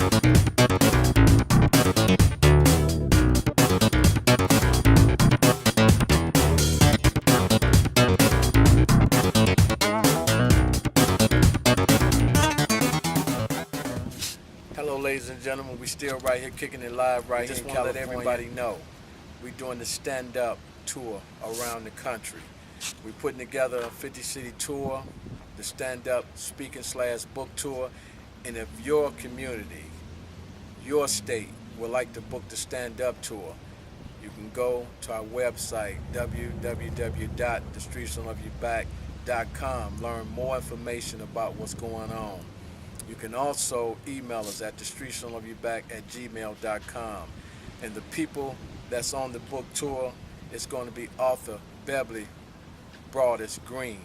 Hello, ladies and gentlemen. We still right here kicking it live right here in California. Let everybody know we're doing the stand-up tour around the country. We're putting together a 50-city tour, the stand-up speaking/book tour. And if your community, your state would like to book the stand-up tour, you can go to our website, www.thestreetsdontloveyouback.com. Learn more information about what's going on. You can also email us at thestreetsdontloveyouback@gmail.com. And the people that's on the book tour, it's going to be author Beverly Broadus Green.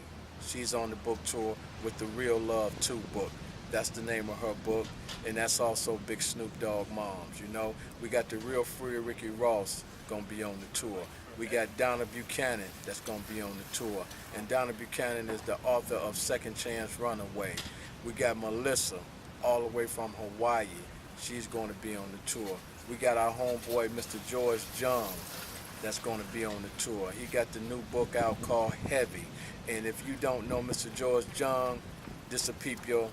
She's on the book tour with the Real Love 2 book. That's the name of her book. And that's also Big Snoop Dogg Moms. You know, we got the real Free Ricky Ross going to be on the tour. We got Donna Buchanan that's going to be on the tour. And Donna Buchanan is the author of Second Chance Runaway. We got Melissa all the way from Hawaii. She's going to be on the tour. We got our homeboy, Mr. George Jung, that's going to be on the tour. He got the new book out called Heavy. And if you don't know Mr. George Jung, this will peep your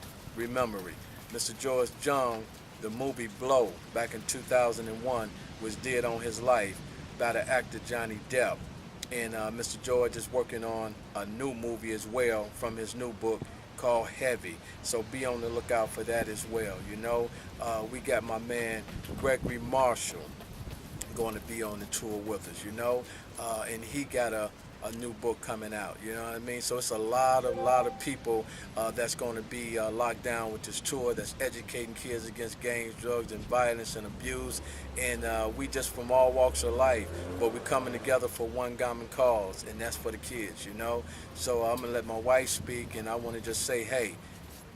memory. Mr. George Jung, the movie Blow, back in 2001, was dead on his life by the actor Johnny Depp. And Mr. George is working on a new movie as well from his new book called Heavy. So be on the lookout for that as well. You know, we got my man Gregory Marshall going to be on the tour with us, you know, and he got a new book coming out, you know what I mean? So it's a lot of people that's going to be locked down with this tour, that's educating kids against gangs, drugs, and violence and abuse. And we just from all walks of life, but we're coming together for one common cause, and that's for the kids, you know? So I'm going to let my wife speak, and I want to just say, hey,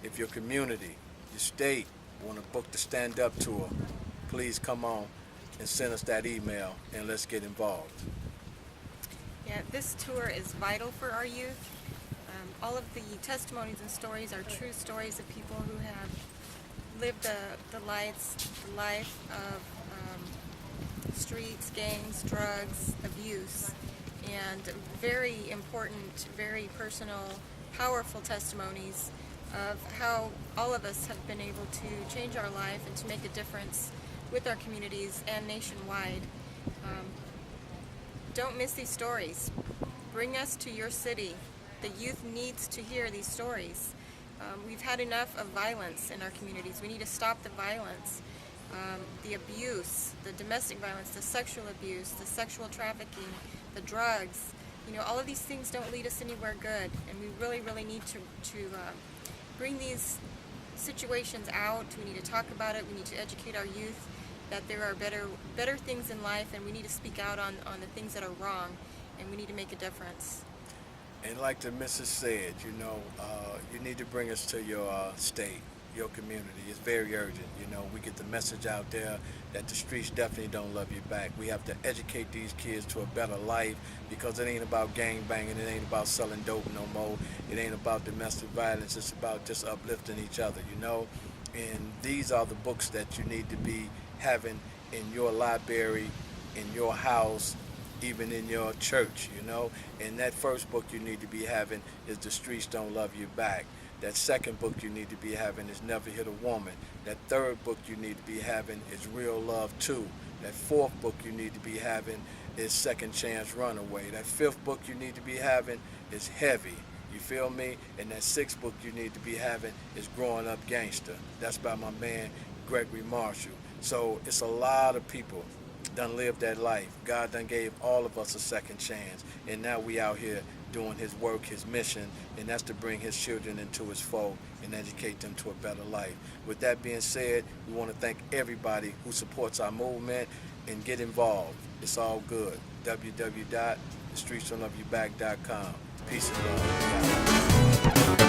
if your community, your state, want to book the stand-up tour, please come on and send us that email, and let's get involved. Yeah, this tour is vital for our youth. All of the testimonies and stories are true stories of people who have lived the life of streets, gangs, drugs, abuse, and very important, very personal, powerful testimonies of how all of us have been able to change our life and to make a difference with our communities and nationwide. Don't miss these stories. Bring us to your city. The youth needs to hear these stories. We've had enough of violence in our communities. We need to stop the violence, the abuse, the domestic violence, the sexual abuse, the sexual trafficking, the drugs. You know, all of these things don't lead us anywhere good, and we really need to bring these situations out. We need to talk about it. We need to educate our youth that there are better things in life, and we need to speak out on the things that are wrong, and we need to make a difference. And like the missus said, you know, you need to bring us to your state, your community. It's very urgent. You know, we get the message out there that the streets definitely don't love you back. We have to educate these kids to a better life, because it ain't about gang banging, it ain't about selling dope no more, it ain't about domestic violence, it's about just uplifting each other, you know. And these are the books that you need to be having in your library, in your house, even in your church, you know. And that first book you need to be having is The Streets Don't Love You Back. That second book you need to be having is Never Hit a Woman. That third book you need to be having is Real Love 2. That fourth book you need to be having is Second Chance Runaway. That fifth book you need to be having is Heavy. You feel me? And that sixth book you need to be having is Growing Up Gangster. That's by my man Gregory Marshall. So it's a lot of people done lived that life. God done gave all of us a second chance, and now we out here doing his work, his mission, and that's to bring his children into his fold and educate them to a better life. With that being said, we want to thank everybody who supports our movement and get involved. It's all good. www.thestreetsdontloveyouback.com. Peace and love.